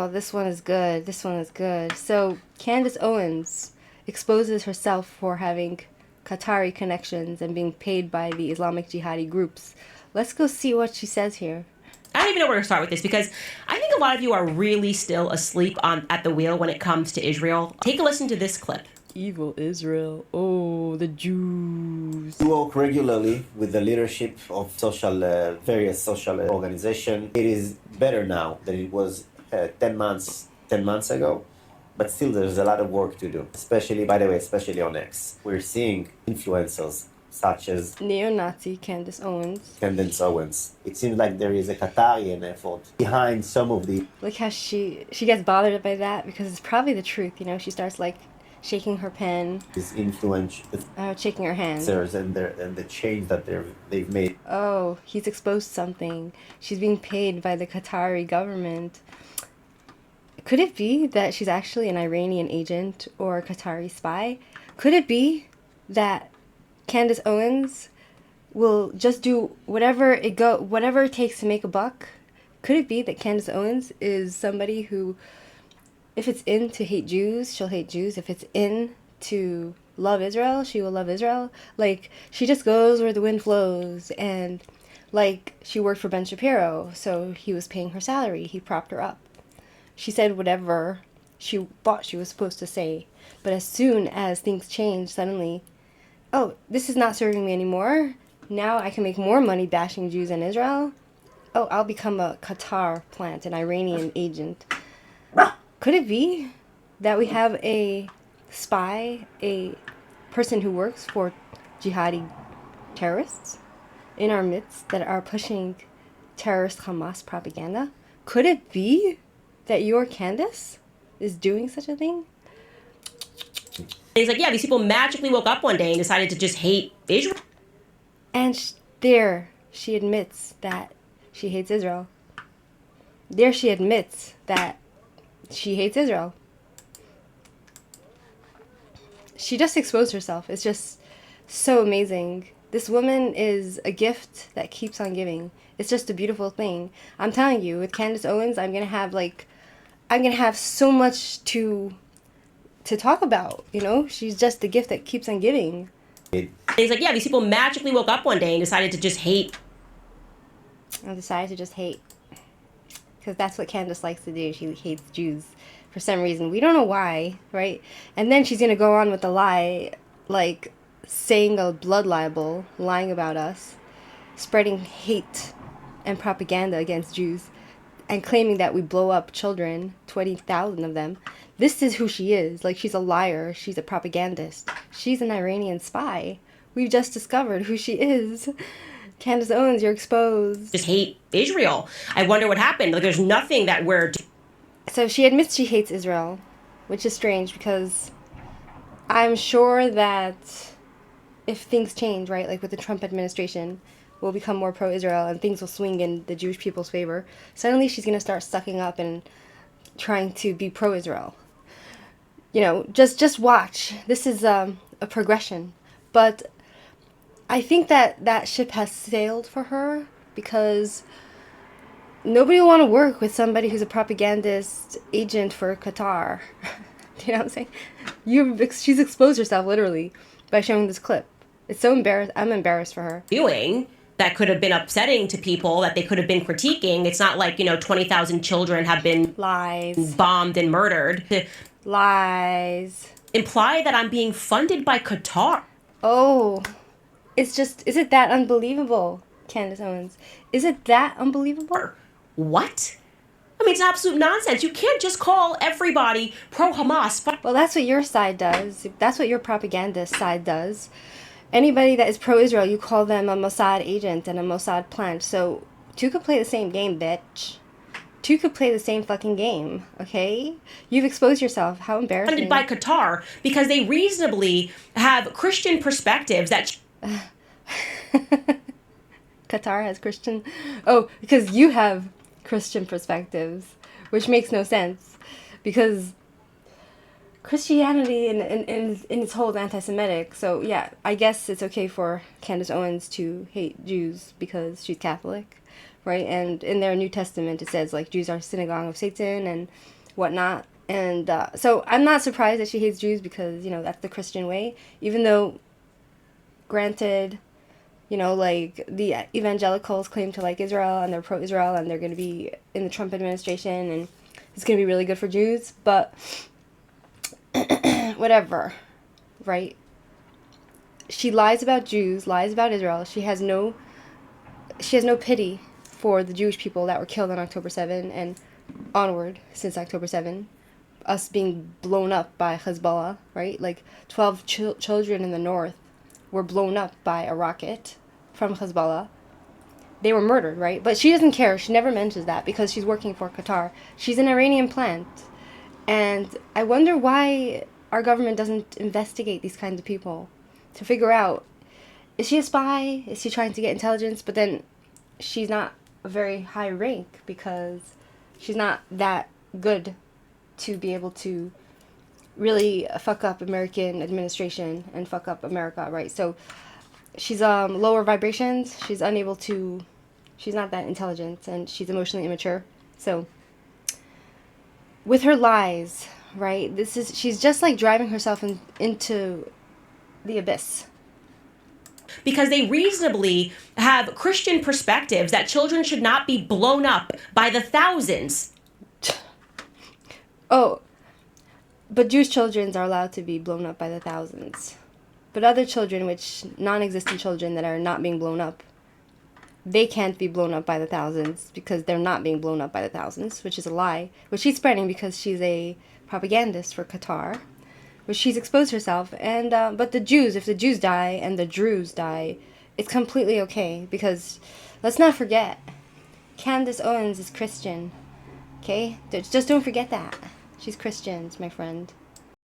Oh, this one is good. This one is good. So, Candace Owens exposes herself for having Qatari connections and being paid by the Islamic jihadi groups. Let's go see what she says here. I don't even know where to start with this because I think a lot of you are really still asleep at the wheel when it comes to Israel. Take a listen to this clip. Evil Israel. Oh, the Jews. We work regularly with the leadership of various social organizations. It is better now than it was 10 months ago. But still, there's a lot of work to do, especially on X. We're seeing influencers such as neo-Nazi Candace Owens. It seems like there is a Qatarian effort behind some of the... Look how she gets bothered by that because it's probably the truth, you know? She starts like shaking her pen. This influence... shaking her hand. And the change that they've made. Oh, he's exposed something. She's being paid by the Qatari government. Could it be that she's actually an Iranian agent or a Qatari spy? Could it be that Candace Owens will just do whatever it takes to make a buck? Could it be that Candace Owens is somebody who, if it's in to hate Jews, she'll hate Jews. If it's in to love Israel, she will love Israel. Like, she just goes where the wind flows. And like, she worked for Ben Shapiro, so he was paying her salary. He propped her up. She said whatever she thought she was supposed to say. But as soon as things change, suddenly, oh, this is not serving me anymore. Now I can make more money bashing Jews in Israel. Oh, I'll become a Qatar plant, an Iranian agent. Could it be that we have a spy, a person who works for jihadi terrorists in our midst that are pushing terrorist Hamas propaganda? Could it be that your Candace is doing such a thing? He's like, yeah, these people magically woke up one day and decided to just hate Israel. And there she admits that she hates Israel. There she admits that she hates Israel. She just exposed herself. It's just so amazing. This woman is a gift that keeps on giving. It's just a beautiful thing. I'm telling you, with Candace Owens, I'm gonna have so much to talk about, you know? She's just the gift that keeps on giving. He's like, yeah, these people magically woke up one day and decided to just hate. I decided to just hate. Because that's what Candace likes to do. She hates Jews for some reason. We don't know why, right? And then she's going to go on with the lie, like saying a blood libel, lying about us, spreading hate and propaganda against Jews, and claiming that we blow up children, 20,000 of them. This is who she is. Like, she's a liar. She's a propagandist. She's an Iranian spy. We've just discovered who she is. Candace Owens, you're exposed. Just hate Israel. I wonder what happened. Like, there's nothing that we're... So she admits she hates Israel, which is strange because I'm sure that if things change, right, like with the Trump administration, we'll become more pro-Israel and things will swing in the Jewish people's favor. Suddenly she's going to start sucking up and trying to be pro-Israel. You know, just watch. This is a progression. But I think that ship has sailed for her because nobody will want to work with somebody who's a propagandist agent for Qatar. Do you know what I'm saying? She's exposed herself literally by showing this clip. It's so embarrassing. I'm embarrassed for her. Doing that could have been upsetting to people, that they could have been critiquing. It's not like, 20,000 children have been lies, bombed and murdered. Lies. Imply that I'm being funded by Qatar. Oh, is it that unbelievable, Candace Owens? Is it that unbelievable? What? I mean, it's absolute nonsense. You can't just call everybody pro-Hamas. Well, that's what your side does. That's what your propagandist side does. Anybody that is pro-Israel, you call them a Mossad agent and a Mossad plant. So, two could play the same game, bitch. Two could play the same fucking game, okay? You've exposed yourself. How embarrassing. Funded by Qatar because they reasonably have Christian perspectives that... Qatar has Christian... Oh, because you have Christian perspectives, which makes no sense. Because Christianity in its whole is anti-Semitic. So, yeah, I guess it's okay for Candace Owens to hate Jews because she's Catholic. right? And in their New Testament, it says, like, Jews are synagogue of Satan and whatnot. And so I'm not surprised that she hates Jews because, that's the Christian way. Even though, granted, like, the evangelicals claim to like Israel and they're pro-Israel and they're going to be in the Trump administration and it's going to be really good for Jews. But whatever, right? She lies about Jews, lies about Israel. She has no pity for the Jewish people that were killed on October 7 and onward since October 7. Us being blown up by Hezbollah, right? Like 12 children in the north were blown up by a rocket from Hezbollah. They were murdered, right? But she doesn't care. She never mentions that because she's working for Qatar. She's an Iranian plant. And I wonder why our government doesn't investigate these kinds of people to figure out, is she a spy? Is she trying to get intelligence? But then she's not a very high rank because she's not that good to be able to really fuck up American administration and fuck up America, right? So she's lower vibrations. She's not that intelligent and she's emotionally immature. So with her lies, right? She's just like driving herself into the abyss. Because they reasonably have Christian perspectives that children should not be blown up by the thousands. Oh, but Jewish children are allowed to be blown up by the thousands. But other children, which non-existent children that are not being blown up, they can't be blown up by the thousands because they're not being blown up by the thousands, which is a lie, which she's spreading because she's a propagandist for Qatar, which she's exposed herself. And but the Jews, if the Jews die and the Druze die, it's completely okay because let's not forget, Candace Owens is Christian. Okay? Just don't forget that. She's Christian, my friend.